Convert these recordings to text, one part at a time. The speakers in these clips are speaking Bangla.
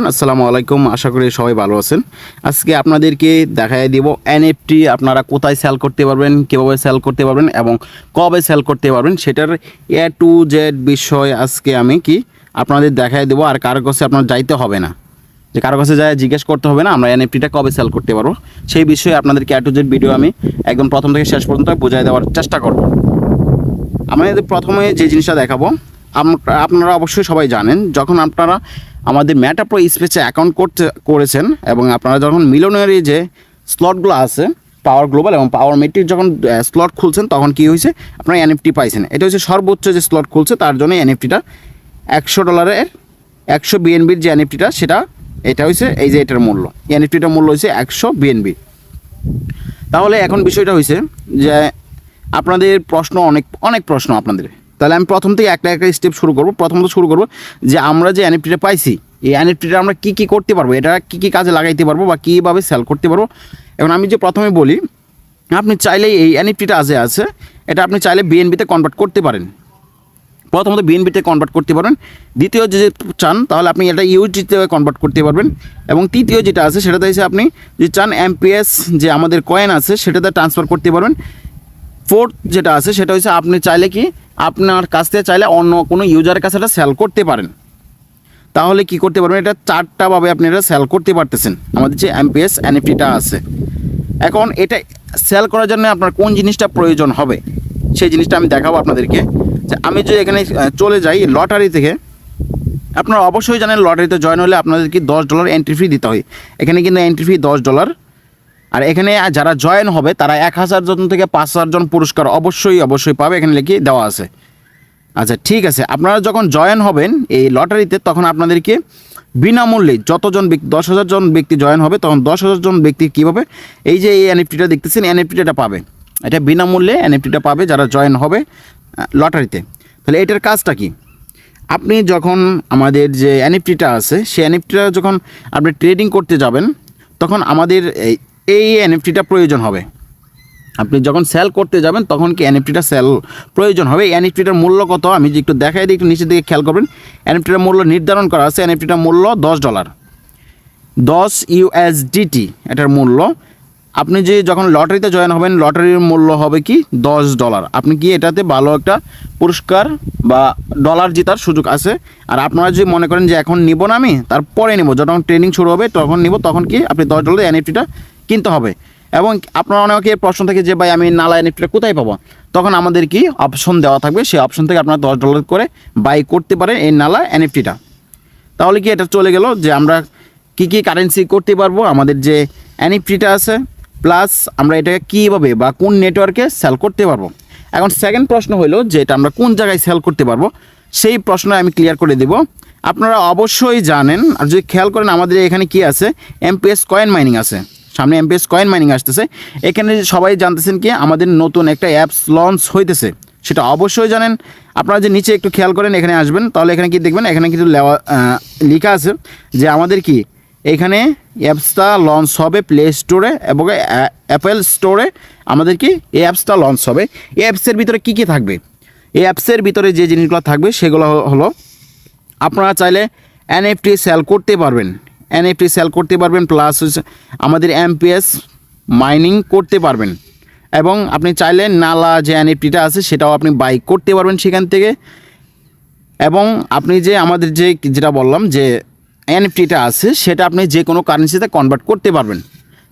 আসসালামু আলাইকুম, আশা করি সবাই ভালো আছেন। আজকে আপনাদেরকে দেখাই দিব এনএফটি আপনারা কোথায় সেল করতে পারবেন, কীভাবে সেল করতে পারবেন এবং কবে সেল করতে পারবেন সেটার এ টু জেড বিষয় আজকে আমি আপনাদের দেখাই দেবো। আর কারো কাছে আপনার যাইতে হবে না, যে কারো কাছে যায় জিজ্ঞেস করতে হবে না আমরা এনএফটিটা কবে সেল করতে পারবো, সেই বিষয়ে আপনাদেরকে এ টু জেড ভিডিও আমি একদম প্রথম থেকে শেষ পর্যন্ত বোঝাই দেওয়ার চেষ্টা করব। আমাদের প্রথমে যে জিনিসটা দেখাবো, আপনারা অবশ্যই সবাই জানেন, যখন আপনারা আমাদের মেটা প্রো স্পেসে অ্যাকাউন্ট করেছেন এবং আপনারা যখন মিলিয়নারি যে স্লটগুলো আছে পাওয়ার গ্লোবাল এবং পাওয়ার মেট্রিক যখন স্লট খুলছেন তখন কী হয়েছে, আপনারা এনএফটি পাইছেন। এটা হচ্ছে সর্বোচ্চ যে স্লট খুলছে তার জন্য এনএফটিটা $100 100 বিএনবির যে এনএফটিটা এটা হয়েছে এই যে এটার মূল্য, এনএফটিটার মূল্য হয়েছে 100 বিএনবি। তাহলে এখন বিষয়টা হয়েছে যে আপনাদের প্রশ্ন অনেক প্রশ্ন আপনাদের, তাহলে আমি প্রথম থেকে একটা স্টেপ শুরু করব। প্রথমত শুরু করব যে আমরা যে এনএফটিটা পাইছি এই এনএফটিটা আমরা কী করতে পারবো, এটা কী কাজে লাগাইতে পারবো বা কীভাবে সেল করতে পারবো। এখন আমি যে প্রথমে বলি, আপনি চাইলে এই এনএফটিটা আছে এটা আপনি চাইলে বিএনবিতে কনভার্ট করতে পারেন। প্রথমত বিএনবিতে কনভার্ট করতে পারবেন, দ্বিতীয় যে চান তাহলে আপনি এটা ইউএসডিতে কনভার্ট করতে পারবেন, এবং তৃতীয় যেটা আছে সেটাতে হচ্ছে আপনি যদি চান এমপিএস যে আমাদের কয়েন আছে সেটাতে ট্রান্সফার করতে পারবেন। ফোর্থ যেটা আছে সেটা হচ্ছে আপনি চাইলে আপনার কাছ থেকে চাইলে অন্য কোনো ইউজারের কাছে এটা সেল করতে পারেন। তাহলে কি করতে পারবেন, এটা চারটাভাবে আপনি এটা সেল করতে পারতেছেন আমাদের যে এমপিএস এনএফটিটা আছে। এখন এটা সেল করার জন্য আপনার কোন জিনিসটা প্রয়োজন হবে সেই জিনিসটা আমি দেখাবো আপনাদেরকে। যে আমি যদি এখানে চলে যাই লটারি থেকে, আপনারা অবশ্যই জানেন লটারিতে জয়েন হলে আপনাদেরকে $10 এন্ট্রি ফি দিতে হয়। এখানে কিন্তু এন্ট্রি ফি $10, আর এখানে যারা জয়েন হবে তারা 1000 জন থেকে 5000 জন পুরস্কার অবশ্যই পাবে, এখানে লিখে দেওয়া আছে। আচ্ছা ঠিক আছে, আপনারা যখন জয়েন হবেন এই লটারিতে তখন আপনাদেরকে বিনামূল্যে যতজন ব্যক্তি 10,000 জন ব্যক্তি জয়েন হবে তখন 10,000 জন ব্যক্তি কীভাবে এই যে এই এনএফটিটা দেখতেছেন এনএফটিটা পাবে, এটা বিনামূল্যে এনএফটিটা পাবে যারা জয়েন হবে লটারিতে। তাহলে এটার কাজটা কি, আপনি যখন আমাদের যে এনএফটিটা আছে সেই এনএফটিটা যখন আপনি ট্রেডিং করতে যাবেন তখন আমাদের এই এনএফটিটা প্রয়োজন হবে। আপনি যখন সেল করতে যাবেন তখন কি এনএফটিটা সেল প্রয়োজন হবে। এনএফটিটার মূল্য কত আমি যে একটু দেখাই দিই, একটু নিচের দিকে খেয়াল করবেন। এনএফটিটার মূল্য নির্ধারণ করা আছে, এনএফটিটার মূল্য $10 USDT এটার মূল্য। আপনি যে যখন লটারিতে জয়েন হবেন লটারির মূল্য হবে কি $10। আপনি কি এটাতে ভালো একটা পুরস্কার বা ডলার জেতার সুযোগ আছে। আর আপনারা যদি মনে করেন যে এখন নিব না, আমি তারপরে নিব, যখন ট্রেনিং শুরু হবে তখন নিব, তখন কি আপনি $10 এনএফটিটা কিনতে হবে। এবং আপনারা অনেকে প্রশ্ন থাকে যে ভাই আমি নালা এনএফটিটা কোথায় পাবো, তখন আমাদের কি অপশন দেওয়া থাকবে, সেই অপশন থেকে আপনারা $10 করে বাই করতে পারেন এই নালা এনএফটিটা। তাহলে কি এটা চলে গেল যে আমরা কি কারেন্সি করতে পারবো আমাদের যে এনএফটিটা আছে, প্লাস আমরা এটাকে কীভাবে বা কোন নেটওয়ার্কে সেল করতে পারবো। এখন সেকেন্ড প্রশ্ন হলো যে এটা আমরা কোন জায়গায় সেল করতে পারবো, সেই প্রশ্ন আমি ক্লিয়ার করে দেব। আপনারা অবশ্যই জানেন, আর যদি খেয়াল করেন আমাদের এখানে কি আছে, এমপিএস কয়েন মাইনিং আছে, সামনে এমপিএস কয়েন মাইনিং আসতেছে। এখানে সবাই জানতেছেন কি আমাদের নতুন একটা অ্যাপস লঞ্চ হইতেছে, সেটা অবশ্যই জানেন। আপনারা যে নিচে একটু খেয়াল করেন এখানে আসবেন, তাহলে এখানে কি দেখবেন, এখানে কিন্তু লেখা আছে যে আমাদের কি এখানে অ্যাপসটা লঞ্চ হবে প্লে স্টোরে এবং অ্যাপেল স্টোরে। আমাদের কি এই অ্যাপসটা লঞ্চ হবে। এই অ্যাপসের ভিতরে কী থাকবে, এই অ্যাপসের ভিতরে যে জিনিসগুলো থাকবে সেগুলো হলো আপনারা চাইলে এনএফটি সেল করতে পারবেন, এনএফটি সেল করতে পারবেন, প্লাস হচ্ছে আমাদের এমপিএস মাইনিং করতে পারবেন, এবং আপনি চাইলে নালা যে এনএফটিটা আছে সেটাও আপনি বাই করতে পারবেন সেখান থেকে। এবং আপনি যে আমাদের যেটা বললাম যে এনএফটিটা আছে সেটা আপনি যে কোনো কারেন্সিতে কনভার্ট করতে পারবেন।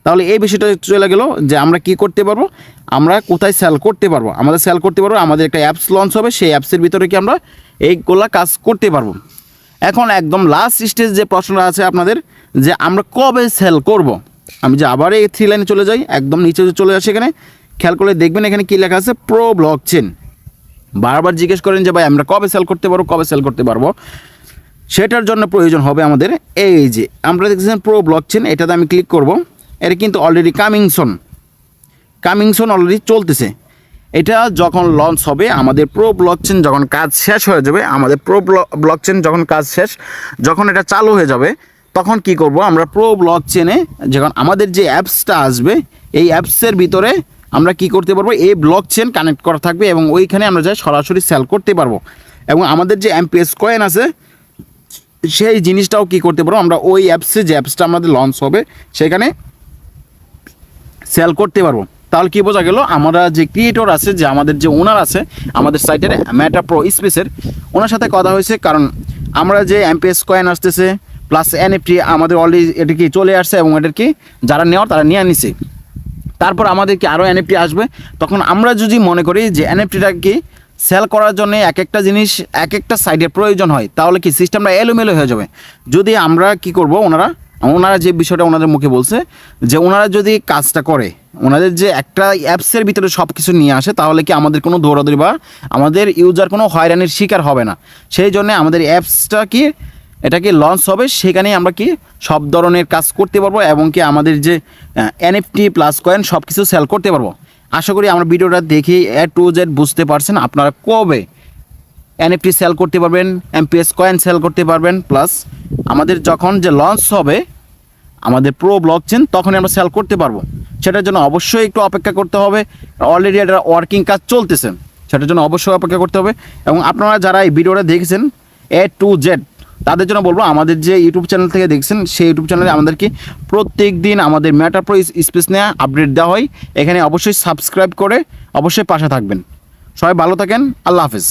তাহলে এই বিষয়টা চলে গেল যে আমরা কি করতে পারবো, আমরা কোথায় সেল করতে পারবো। আমাদের সেল করতে পারবো, আমাদের একটা অ্যাপস লঞ্চ হবে, সেই অ্যাপসের ভিতরে কি আমরা এইগুলা কাজ করতে পারবো। এখন একদম লাস্ট স্টেজ যে প্রশ্নটা আছে আপনাদের, যে আমরা কবে সেল করব। আমি যে আবার এই 3 লাইনে চলে যাই, একদম নিচে চলে আসে, এখানে খেয়াল করলে দেখবেন এখানে কি লেখা আছে, প্রো ব্লকচেন। বারবার জিজ্ঞেস করেন যে ভাই আমরা কবে সেল করতে পারবো, সেটার জন্য প্রয়োজন হবে আমাদের এই যে আমরা দেখতেছেন প্রো ব্লকচেন, এটাতে আমি ক্লিক করব। এটা কিন্তু অলরেডি কামিংসন অলরেডি চলতেছে। এটা যখন লঞ্চ হবে আমাদের প্রো ব্লকচেন যখন কাজ শেষ হয়ে যাবে, আমাদের প্রো ব্লকচেন যখন কাজ শেষ, যখন এটা চালু হয়ে যাবে তখন কি করব, আমরা প্রো ব্লকচেনে যখন আমাদের যে অ্যাপসটা আসবে এই অ্যাপসের ভিতরে আমরা কি করতে পারবো, এই ব্লকচেন কানেক্ট করা থাকবে এবং ওইখানে আমরা যাই সরাসরি সেল করতে পারবো। এবং আমাদের যে এমপিএস কয়েন আছে সেই জিনিসটাও কী করতে পারবো আমরা ওই অ্যাপসে, যে অ্যাপসটা আমাদের লঞ্চ হবে সেখানে সেল করতে পারবো। তাহলে কী বোঝা গেল, আমরা যে ক্রিয়েটর আছে, যে আমাদের যে ওনার আছে আমাদের সাইটের মেটা প্রো স্পেসের, ওনার সাথে কথা হয়েছে। কারণ আমরা যে এমপিএস কয়েন আসতেছে প্লাস এনএফটি আমাদের অলরেডি এটা কি চলে আসছে এবং এটার কি যারা নেওয়ার তারা নিয়ে নিছে। তারপর আমাদের কি আরও এনএফটি আসবে। তখন আমরা যদি মনে করি যে এনএফটিটা কি সেল করার জন্য এক একটা জিনিস এক একটা সাইডের প্রয়োজন হয়, তাহলে কি সিস্টেমটা এলোমেলো হয়ে যাবে। যদি আমরা কি করব, ওনারা যে বিষয়টা ওনাদের মুখে বলছে যে ওনারা যদি কাজটা করে, ওনাদের যে একটা অ্যাপসের ভিতরে সব কিছু নিয়ে আসে, তাহলে কি আমাদের কোনো দৌড়াদৌড়ি বা আমাদের ইউজার কোনো হয়রানির শিকার হবে না। সেই জন্য আমাদের অ্যাপসটা কি এটাকে লঞ্চ হবে, সেখানেই আমরা কি সব ধরনের কাজ করতে পারবো এবং কি আমাদের যে এনএফটি প্লাস কয়েন সব কিছু সেল করতে পারবো। আশা করি আমার ভিডিওটা দেখে A to Z বুঝতে পারছেন আপনারা কবে এনএফটি সেল করতে পারবেন, এমপিএস কয়েন সেল করতে পারবেন, প্লাস আমাদের যখন যে লঞ্চ হবে আমাদের প্রো ব্লকচেন তখনই আমরা সেল করতে পারবো। সেটার জন্য অবশ্যই একটু অপেক্ষা করতে হবে। অলরেডি এটা ওয়ার্কিং কাজ চলতেছে, সেটার জন্য অবশ্যই অপেক্ষা করতে হবে। এবং আপনারা যারা এই ভিডিওটা দেখেছেন A to Z তাদের জন্য বলবো, আমাদের যে ইউটিউব চ্যানেল থেকে দেখছেন সেই ইউটিউব চ্যানেলে আমাদেরকে প্রত্যেক দিন আমাদের মেটা প্রো স্পেস নিয়ে আপডেট দেওয়া হয়। এখানে অবশ্যই সাবস্ক্রাইব করে অবশ্যই পাশে থাকবেন। সবাই ভালো থাকেন, আল্লাহ হাফেজ।